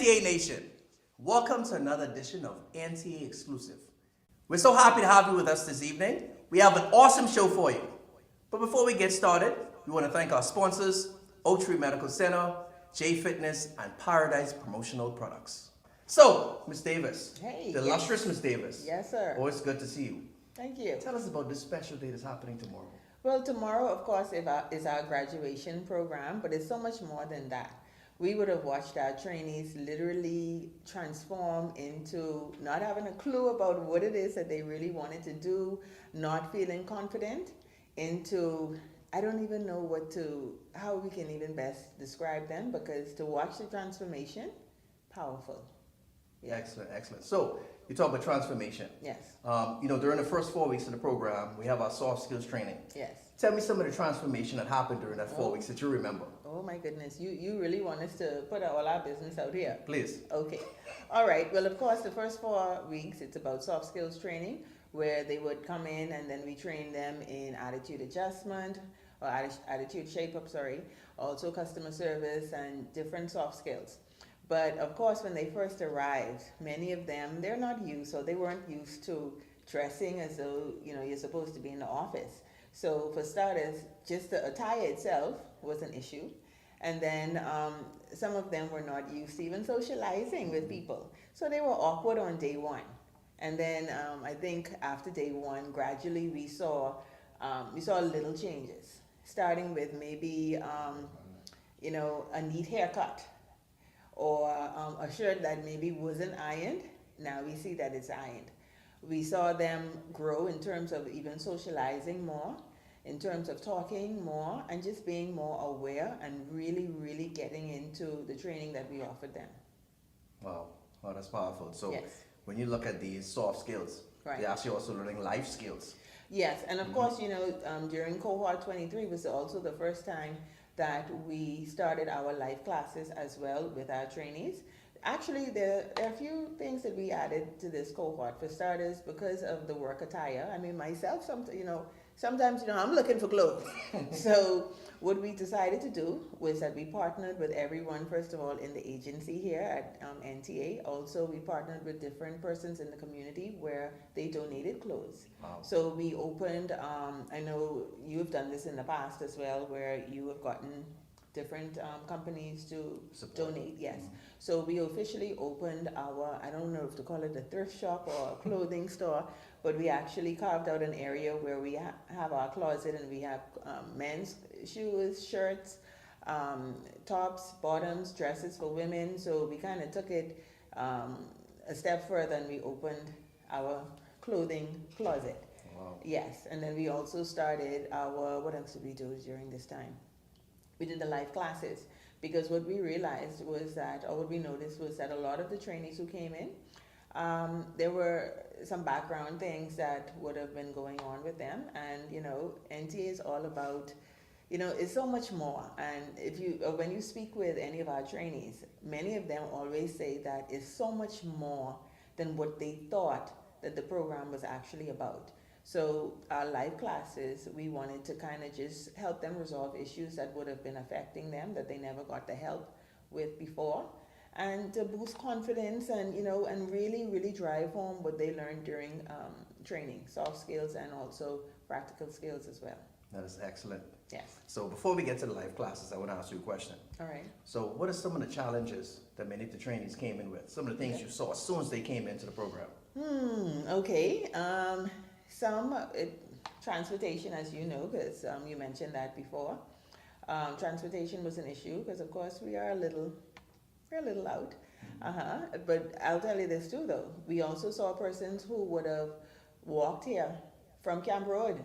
NTA Nation, welcome to another edition of NTA Exclusive. We're so happy to have you with us this evening. We have an awesome show for you. But before we get started, we want to thank our sponsors, Oak Tree Medical Center, J Fitness, and Paradise Promotional Products. So, Ms. Davis, Hey, the illustrious Ms. Davis. Yes, sir. Always good to see you. Thank you. Tell us about this special day that's happening tomorrow. Well, tomorrow, of course, is our graduation program, but it's so much more than that. We would have watched our trainees literally transform into not having a clue about what it is that they really wanted to do, not feeling confident, into, I don't even know how we can even best describe them, because to watch the transformation, powerful. Yeah. Excellent. So, you talk about transformation. Yes. During the first 4 weeks of the program, we have our soft skills training. Yes. Tell me some of the transformation that happened during that 4 weeks that you remember. Oh my goodness, you really want us to put all our business out here? Please. Okay. All right. Well, of course, the first 4 weeks, it's about soft skills training, where they would come in and then we train them in attitude adjustment, or attitude shape-up, also customer service and different soft skills. But of course, when they first arrived, many of them, they weren't used to dressing as though, you're supposed to be in the office. So for starters, just the attire itself was an issue. And then some of them were not used to even socializing with people. So they were awkward on day one. And then I think after day one, gradually we saw little changes, starting with maybe, a neat haircut, or a shirt that maybe wasn't ironed. Now we see that it's ironed. We saw them grow in terms of even socializing more, in terms of talking more, and just being more aware and really, really getting into the training that we offered them. Wow, that's powerful. So Yes. when you look at these soft skills, Right. they're actually also learning life skills. Yes, and of course, during Cohort 23 was also the first time that we started our life classes as well with our trainees. Actually, there are a few things that we added to this cohort. For starters, because of the work attire. I mean, myself, sometimes I'm looking for clothes. So what we decided to do was that we partnered with everyone, first of all, in the agency here at NTA. Also, we partnered with different persons in the community where they donated clothes. Wow. So we opened, I know you've done this in the past as well, where you have gotten different companies to Support. donate, yes. So we officially opened I don't know if to call it a thrift shop or a clothing store, but we actually carved out an area where we have our closet, and we have men's shoes, shirts, tops, bottoms, dresses for women. So we kind of took it a step further, and we opened our clothing closet. Wow. Yes, and then we also started what else did we do during this time? We did the live classes, because what we realized was that, or what we noticed was that a lot of the trainees who came in, there were some background things that would have been going on with them, and NTA is all about, it's so much more. And when you speak with any of our trainees, many of them always say that it's so much more than what they thought that the program was actually about. So our live classes, we wanted to kind of just help them resolve issues that would have been affecting them, that they never got the help with before, and to boost confidence and, and really, really drive home what they learned during training, soft skills and also practical skills as well. That is excellent. Yes. So before we get to the live classes, I want to ask you a question. All right. So what are some of the challenges that many of the trainees came in with? Some of the things you saw as soon as they came into the program? Okay. Transportation, as you know, because you mentioned that before. Transportation was an issue because, of course, we're a little out. But I'll tell you this too, though. We also saw persons who would have walked here from Camp Road.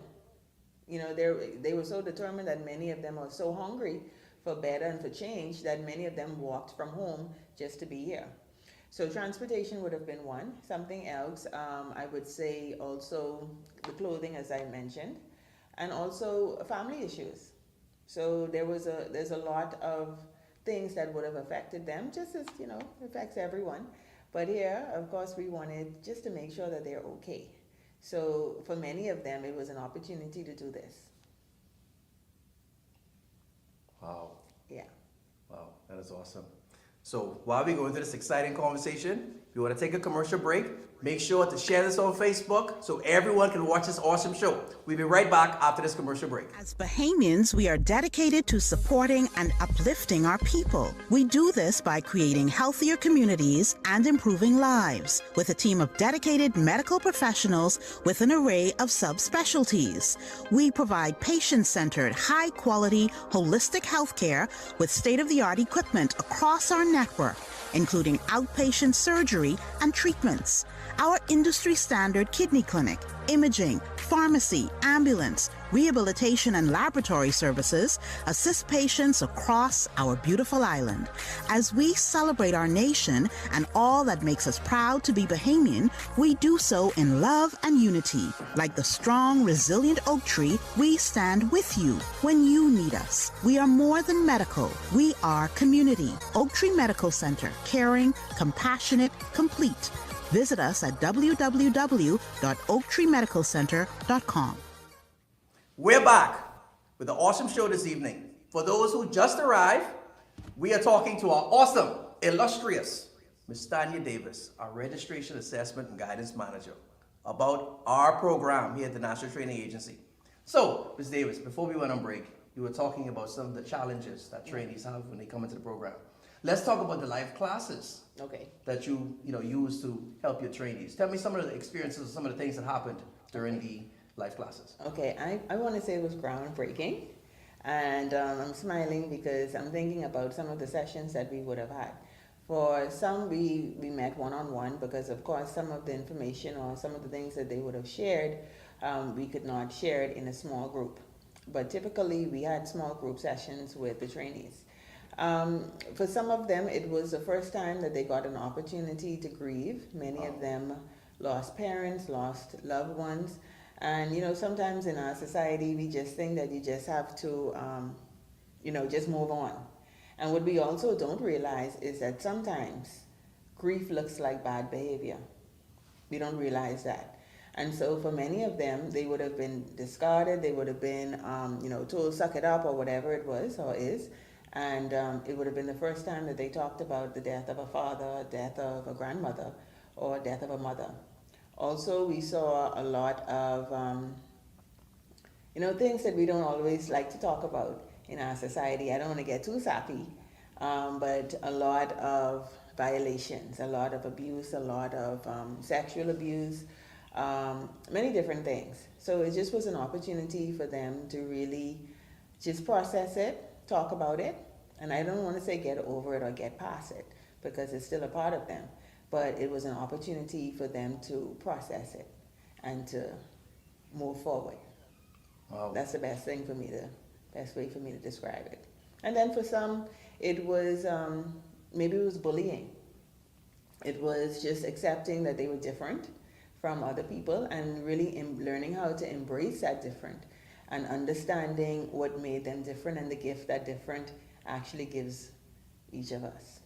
They were so determined that many of them are so hungry for better and for change that many of them walked from home just to be here. So transportation would have been one. Something else, I would say also the clothing, as I mentioned, and also family issues. So there's a lot of things that would have affected them, just as, affects everyone. But here, of course, we wanted just to make sure that they're okay. So for many of them, it was an opportunity to do this. Wow. Yeah. Wow, that is awesome. So while we go into this exciting conversation, we want to take a commercial break. Make sure to share this on Facebook so everyone can watch this awesome show. We'll be right back after this commercial break. As Bahamians, we are dedicated to supporting and uplifting our people. We do this by creating healthier communities and improving lives with a team of dedicated medical professionals with an array of subspecialties. We provide patient-centered, high-quality, holistic healthcare with state-of-the-art equipment across our network, including outpatient surgery and treatments. Our industry-standard kidney clinic, imaging, pharmacy, ambulance, rehabilitation, and laboratory services assist patients across our beautiful island. As we celebrate our nation and all that makes us proud to be Bahamian, we do so in love and unity. Like the strong, resilient oak tree, we stand with you when you need us. We are more than medical. We are community. Oak Tree Medical Center, caring, compassionate, complete. Visit us at www.oaktreemedicalcenter.com. We're back with an awesome show this evening. For those who just arrived, we are talking to our awesome, illustrious Ms. Tanya Davis, our Registration Assessment and Guidance Manager, about our program here at the National Training Agency. So, Ms. Davis, before we went on break, you were talking about some of the challenges that trainees have when they come into the program. Let's talk about the live classes that you use to help your trainees. Tell me some of the experiences, some of the things that happened during the live classes. Okay, I want to say it was groundbreaking, and I'm smiling because I'm thinking about some of the sessions that we would have had. For some, we met one-on-one because, of course, some of the information or some of the things that they would have shared, we could not share it in a small group. But typically, we had small group sessions with the trainees. For some of them, it was the first time that they got an opportunity to grieve. Many of them lost parents, lost loved ones. And, sometimes in our society, we just think that you just have to, just move on. And what we also don't realize is that sometimes grief looks like bad behavior. We don't realize that. And so for many of them, they would have been discarded. They would have been, told suck it up or whatever it was or is. And it would have been the first time that they talked about the death of a father, death of a grandmother, or death of a mother. Also, we saw a lot of, things that we don't always like to talk about in our society. I don't want to get too sappy, but a lot of violations, a lot of abuse, a lot of sexual abuse, many different things. So it just was an opportunity for them to really just process it, talk about it, and I don't want to say get over it or get past it because it's still a part of them, but it was an opportunity for them to process it and to move forward. Wow. That's the best way for me to describe it. And then for some, it was maybe it was bullying. It was just accepting that they were different from other people and really learning how to embrace that different and understanding what made them different and the gift that different actually gives each of us.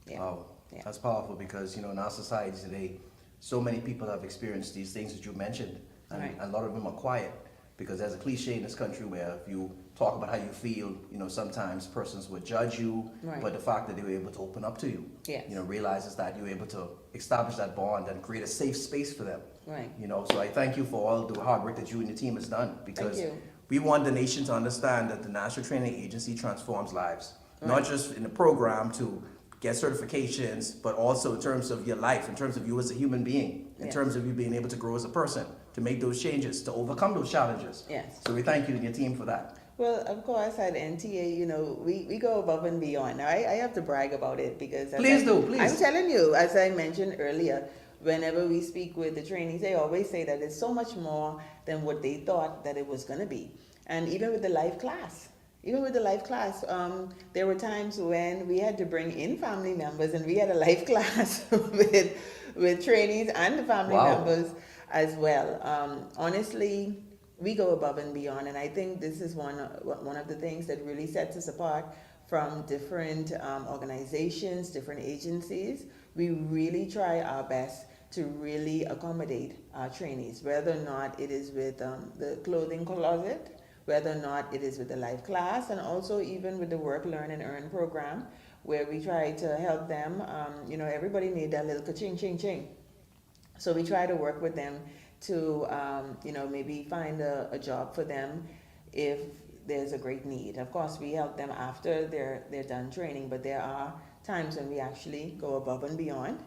Yeah. Wow, Yeah. that's powerful because, in our society today, so many people have experienced these things that you mentioned, and Right. a lot of them are quiet because there's a cliche in this country where if you talk about how you feel, sometimes persons would judge you, Right. but the fact that they were able to open up to you, Yes. realizes that you were able to establish that bond and create a safe space for them. Right. So I thank you for all the hard work that you and your team has done because you. we want the nation to understand that the National Training Agency transforms lives, not Right. just in the program to get certifications, but also in terms of your life, in terms of you as a human being, in Yes. terms of you being able to grow as a person, to make those changes, to overcome those challenges. Yes. So we thank you and your team for that. Well, of course, at NTA, we go above and beyond. Now, I have to brag about it because Please. I'm telling you, as I mentioned earlier, whenever we speak with the trainees, they always say that it's so much more than what they thought that it was going to be. And even with the live class, there were times when we had to bring in family members and we had a live class with trainees and the family Wow. members as well. Honestly, we go above and beyond, and I think this is one of the things that really sets us apart from different organizations, different agencies. We really try our best to really accommodate our trainees, whether or not it is with the clothing closet, whether or not it is with the live class, and also even with the work, learn, and earn program, where we try to help them. Everybody need that little ka-ching, ching, ching. So we try to work with them to, maybe find a job for them if there's a great need. Of course, we help them after they're done training, but there are times when we actually go above and beyond,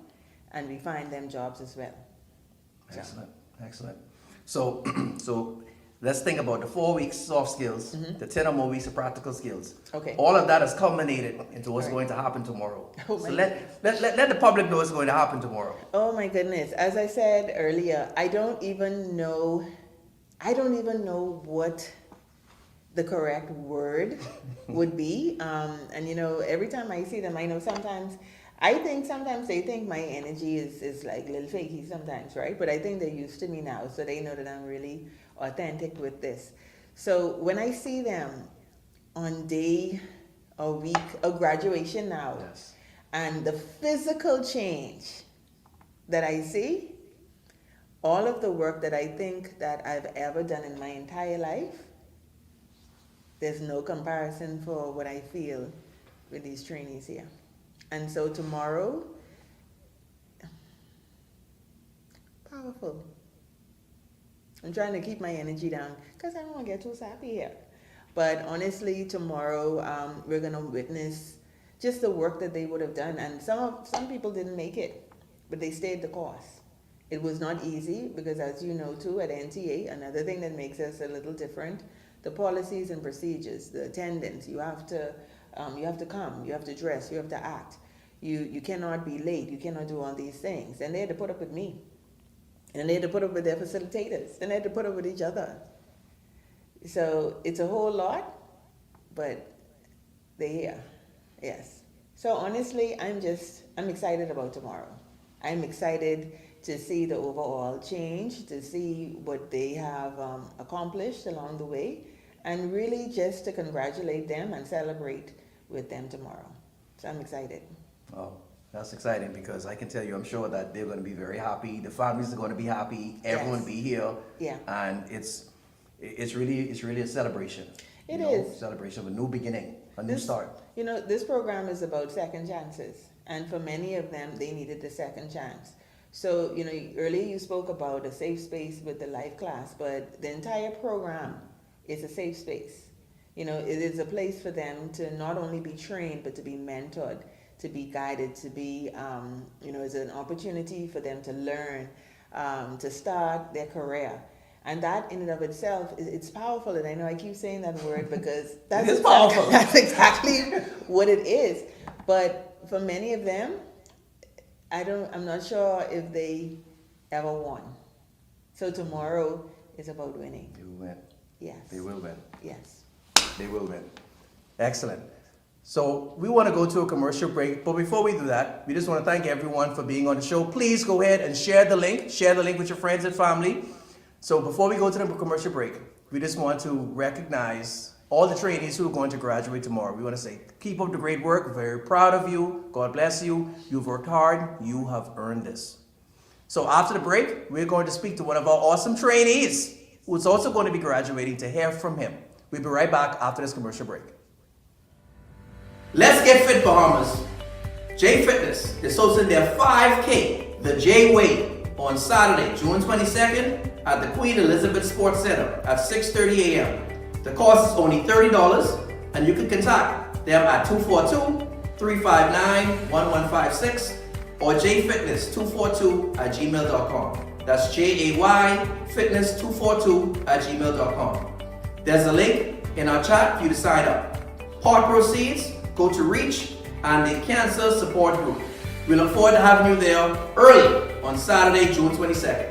and we find them jobs as well. Excellent. So, let's think about the 4 weeks soft skills, the 10 or more weeks of practical skills. Okay. All of that is culminated into what's Right. going to happen tomorrow. Oh, so my let the public know what's going to happen tomorrow. Oh my goodness. As I said earlier, I don't even know what the correct word would be. Every time I see them, I know sometimes they think my energy is like a little fakey sometimes, right? But I think they're used to me now, so they know that I'm really authentic with this. So when I see them on day or week of graduation now, Yes. and the physical change that I see, all of the work that I think that I've ever done in my entire life, there's no comparison for what I feel with these trainees here. And so tomorrow, powerful. I'm trying to keep my energy down because I don't want to get too sappy here. But honestly, tomorrow we're going to witness just the work that they would have done. And some people didn't make it, but they stayed the course. It was not easy because, as you know too, at NTA, another thing that makes us a little different, the policies and procedures, the attendance. You have to come, you have to dress, you have to act. You cannot be late, you cannot do all these things. And they had to put up with me. And they had to put up with their facilitators. And they had to put up with each other. So it's a whole lot, but they're here. Yes. So honestly, I'm excited about tomorrow. I'm excited to see the overall change, to see what they have accomplished along the way, and really just to congratulate them and celebrate with them tomorrow. So I'm excited. Oh, that's exciting because I can tell you, I'm sure that they're going to be very happy. The families are going to be happy. Everyone will be here. Yeah. And it's really a celebration. It is. Celebration of a new beginning, a new start. This program is about second chances. And for many of them, they needed the second chance. So, earlier you spoke about a safe space with the life class, but the entire program is a safe space. It is a place for them to not only be trained, but to be mentored, to be guided, to be, it's an opportunity for them to learn, to start their career. And that in and of itself, it's powerful. And I know I keep saying that word because that's powerful. That's exactly what it is. But for many of them, I'm not sure if they ever won. So tomorrow is about winning. They will win. Yes. They will win. Yes. They will win. Excellent. So we want to go to a commercial break, but before we do that, we just want to thank everyone for being on the show. Please go ahead and share the link. Share the link with your friends and family. So before we go to the commercial break, we just want to recognize all the trainees who are going to graduate tomorrow. We want to say, keep up the great work. Very proud of you. God bless you. You've worked hard. You have earned this. So after the break, we're going to speak to one of our awesome trainees who is also going to be graduating to hear from him. We'll be right back after this commercial break. Let's Get Fit Bahamas. J Fitness is hosting their 5K, the J Way, on Saturday, June 22nd at the Queen Elizabeth Sports Center at 6:30 a.m. The cost is only $30, and you can contact them at 242-359-1156 or jfitness242@gmail.com. That's JAYfitness242@gmail.com. There's a link in our chat for you to sign up. Hart proceeds go to REACH and the Cancer Support Group. We look forward to having you there early on Saturday, June 22nd.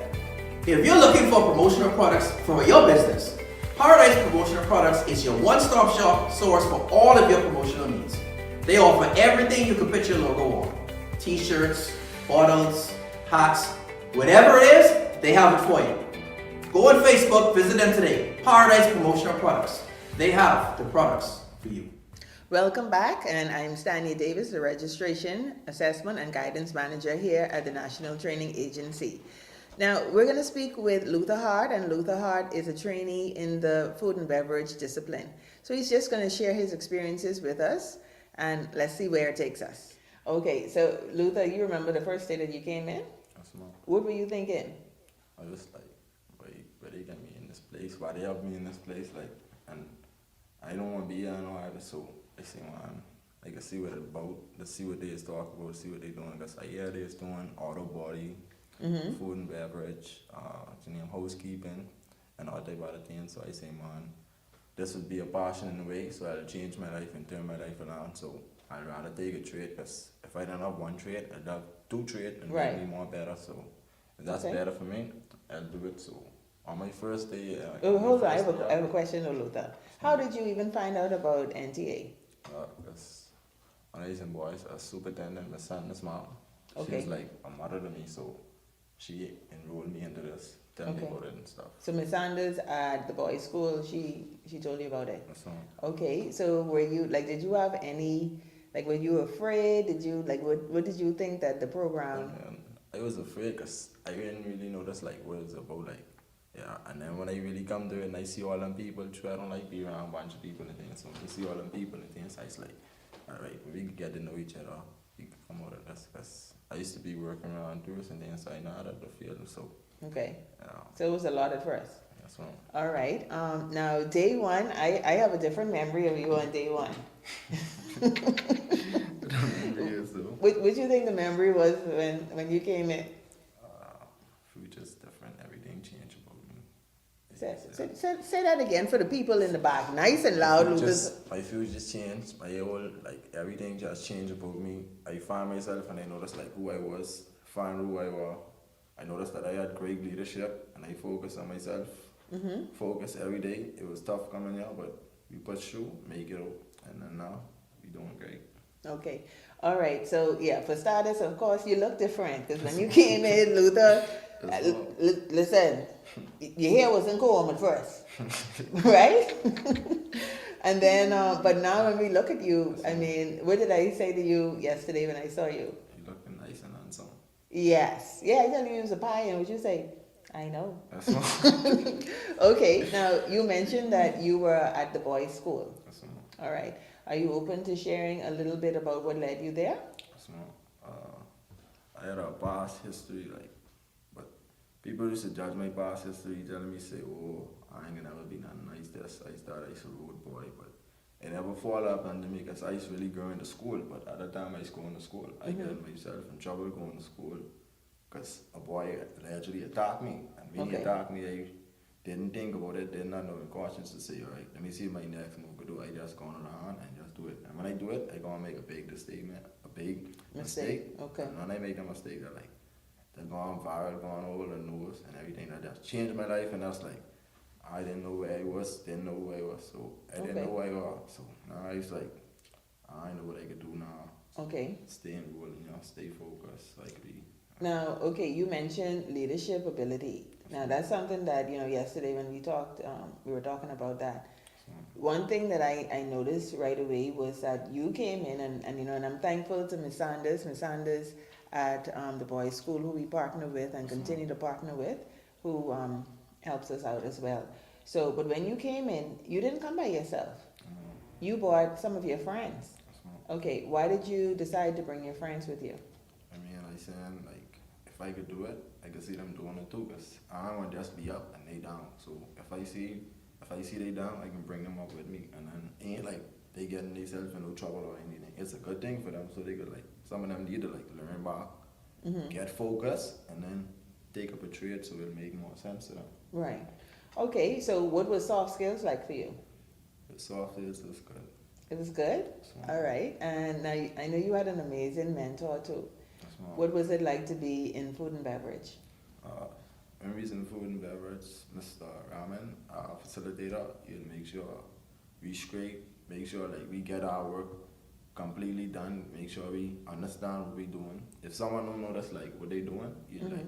If you're looking for promotional products for your business, Paradise Promotional Products is your one-stop shop source for all of your promotional needs. They offer everything you can put your logo on. T-shirts, bottles, hats, whatever it is, they have it for you. Go on Facebook, visit them today. Paradise Promotional Products. They have the products for you. Welcome back, and I'm Stania Davis, the Registration, Assessment, and Guidance Manager here at the National Training Agency. Now, we're going to speak with Luther Hart, and Luther Hart is a trainee in the food and beverage discipline. So he's just going to share his experiences with us and let's see where it takes us. Okay, so Luther, you remember the first day that you came in? That's my. What were you thinking? I was like, why they got me in this place? Why they have me in this place? Like, and I don't want to be here no either. So I say, man, I can see what it's about. Let's see what they is talking about. See what they doing. Cause I hear they is doing auto body, food and beverage, housekeeping, and all type of other things. So I say, man, this would be a passion in a way. So I'll change my life and turn my life around. So I'd rather take a trade. Cause if I don't have one trade, I'd have two trades and Right. make me more better. So if that's Okay. better for me, I'll do it. So on my first day, Oh, on my hold on, I first have, day, I have a question, Luther. How did you even find out about NTA? Because when I was in boys, a superintendent, my son, his mom, Okay. she's like a mother to me, so she enrolled me into this, tell me Okay. about it and stuff. So Miss Sanders at the boys' school, she told you about it. So, Okay, so were you like, did you have any, like, were you afraid? Did you like, what did you think that the program? I was afraid because I didn't really notice like what it's about, like, yeah. And then when I really come to it and I see all them people, too, I don't like being around a bunch of people and things. So when I see all them people and things, I was like, all right, we can get to know each other. We can come out of this because I used to be working around tourists and things, so I know how to feel. So, Okay, yeah, so it was a lot at first. that's one. All right. Now day one, I have a different memory of you on day one. What you think the memory was when you came in? Future's different. Everything changed about me. Say that again for the people in the back, nice and loud, Lucas. My future changed. My whole, like, everything just changed about me. I found myself and I noticed like who I was, found who I was. I noticed that I had great leadership and I focused on myself. Focus every day. It was tough coming here, but we push through, make it out, and then now we doing great. Okay. All right. So yeah, for starters, of course, you look different because when you came in, Luther, listen, your hair was in comb at first, right? And then, but now when we look at you, I mean, what did I say to you yesterday when I saw you? You looking nice and handsome. Yes. Yeah, I tell you it was a pie, and what you say? I know. That's all. Okay. Now you mentioned that you were at the boys' school. That's all. All right. Are you open to sharing a little bit about what led you there? So, I had a past history, like, but people used to judge my past history, telling me, say, oh, I ain't gonna ever be nothing nice this. I thought I was a road boy, but it never fall up under me because I used to really go into school, but at the time I was going to school, I get myself in trouble going to school because a boy allegedly attacked me, and when he attacked me, I didn't think about it, did not know the questions to say, all right, let me see my next move could do. I just gone around and just do it. And when I do it, I gonna make a big mistake. Okay. And when I make a mistake, they're like, they're going viral, going over the news and everything. That just changed my life, and that's like, I didn't know where I was, didn't know who I was, so I didn't know who I was. So now I was like, I know what I could do now. Okay. Stay enrolled, stay focused, so I could be. Now, okay, you mentioned leadership ability. Now, that's something that, yesterday when we talked, we were talking about that. One thing that I noticed right away was that you came in and I'm thankful to Miss Sanders at the boys' school who we partner with and continue to partner with, who helps us out as well. So, but when you came in, you didn't come by yourself. You brought some of your friends. Okay, why did you decide to bring your friends with you? I mean, I said, like, if I could do it, I could see them doing it too, because I don't want to just be up and they down. So if I see they down, I can bring them up with me, and then it ain't like they getting themselves in no trouble or anything. It's a good thing for them, so they could, like, some of them need to, like, learn back, get focused, and then take up a trade so it'll make more sense to them. Right. Okay, so what was soft skills like for you? The soft is good. It was good? So, All right. And now I know you had an amazing mentor too. What was it like to be in food and beverage? When we was in food and beverage, Mr. Raman, our facilitator, he'll make sure we scrape, make sure like we get our work completely done, make sure we understand what we're doing. If someone don't notice like what they doing, you like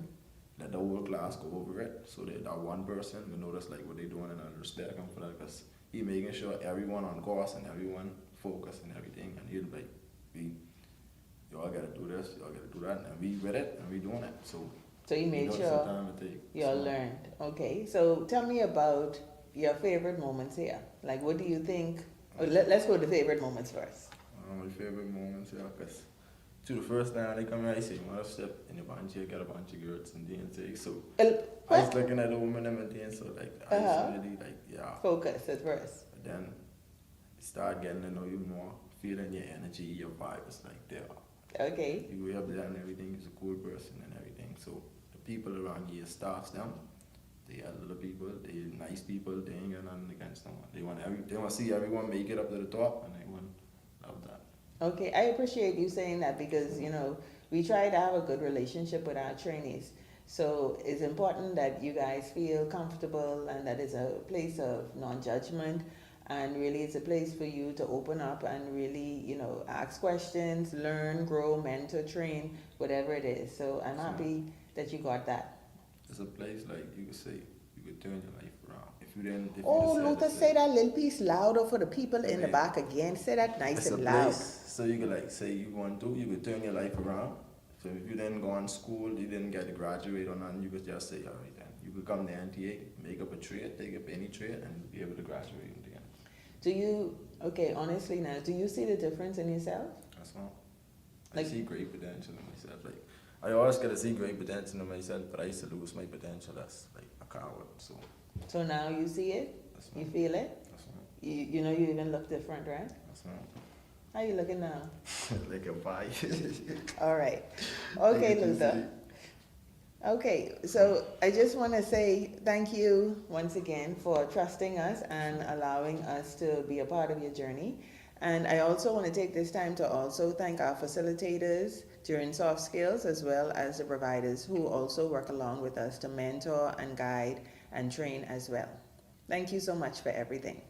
let the whole class go over it, so that one person will notice like what they doing, and I'll respect him for that, because he making sure everyone on course and everyone focused and everything, and he'll like, y'all gotta do this, y'all gotta do that, and we with it and we doing it. So you made sure you all learned. Okay, so tell me about your favorite moments here. Like, what do you think? Let's go to favorite moments first. my favorite moments, yeah, because to the first time they come here, I say, you want to step in a bunch here, get a bunch of girls and DNC. So I was looking at the woman and then, so like, I was really like, yeah. Focus at first. But then you start getting to know you more, feeling your energy, your vibe is like there. Okay. You way up there and everything, you're a cool person and everything. So the people around you, your staffs, them, they are little people, they nice people, they ain't got nothing against them. They want to see everyone make it up to the top, and they want love that. Okay, I appreciate you saying that because, you know, we try to have a good relationship with our trainees. So it's important that you guys feel comfortable and that it's a place of non-judgment, and really it's a place for you to open up and really, you know, ask questions, learn, grow, mentor, train, whatever it is. So I'm happy that you got that. It's a place like you could say you could turn your life around. If you didn't, if Oh, you Luther, say that little piece louder for the people in the Okay. back again. Say that nice it's a and loud. place so you could like say you want to, you could turn your life around. So if you didn't go on school, you didn't get to graduate or nothing, you could just say, all right then. You could come to NTA, make up a trade, take up any trade, and be able to graduate again. Do you, okay, honestly now, do you see the difference in yourself? That's all. Like- I see great potential in myself. Like I always gotta see great potential in myself, but I used to lose my potential as like a coward. So So now you see it? that's You all. feel it? That's all. You know you even look different, right? That's all. How you looking now? Like a pie. All right. Okay, Luther. Okay, so I just want to say thank you once again for trusting us and allowing us to be a part of your journey. And I also want to take this time to also thank our facilitators during soft skills, as well as the providers who also work along with us to mentor and guide and train as well. Thank you so much for everything.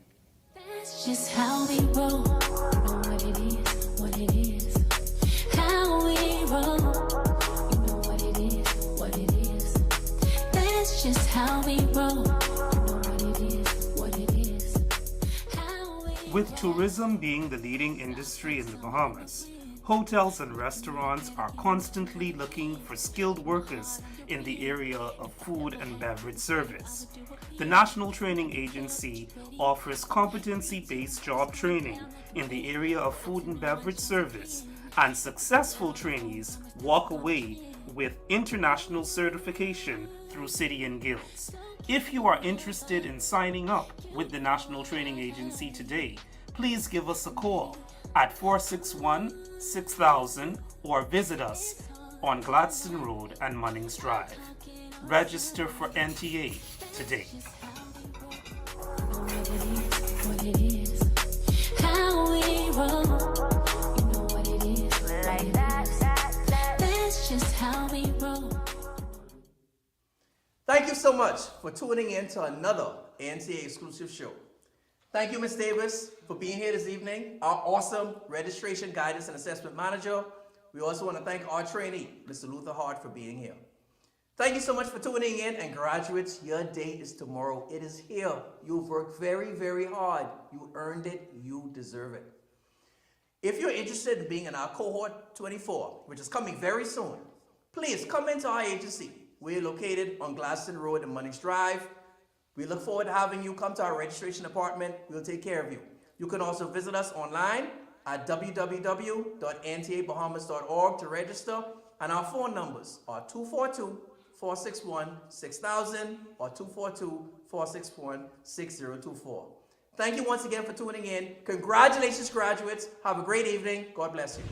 That's just how we roll. You know what it is, what it is. How we roll. You know what it is, what it is. That's just how we roll. You know what it is, what it is. How we With tourism being the leading industry in the Bahamas, hotels and restaurants are constantly looking for skilled workers in the area of food and beverage service. The National Training Agency offers competency-based job training in the area of food and beverage service, and successful trainees walk away with international certification through City and Guilds. If you are interested in signing up with the National Training Agency today, please give us a call at 461-6000 or visit us on Gladstone Road and Munnings Drive. Register for NTA today. what it is. How we roll. You know what it is. Like that. That's just how we roll. Thank you so much for tuning in to another NTA Exclusive show. Thank you, Ms. Davis, for being here this evening, our awesome registration guidance and assessment manager. We also want to thank our trainee, Mr. Luther Hart, for being here. Thank you so much for tuning in, and graduates, your day is tomorrow. It is here. You've worked very, very hard. You earned it. You deserve it. If you're interested in being in our Cohort 24, which is coming very soon, please come into our agency. We're located on Gladstone Road and Munnings Drive. We look forward to having you come to our registration department. We'll take care of you. You can also visit us online at www.ntabahamas.org to register, and our phone numbers are 242-461-6000 or 242-461-6024. Thank you once again for tuning in. Congratulations, graduates. Have a great evening. God bless you.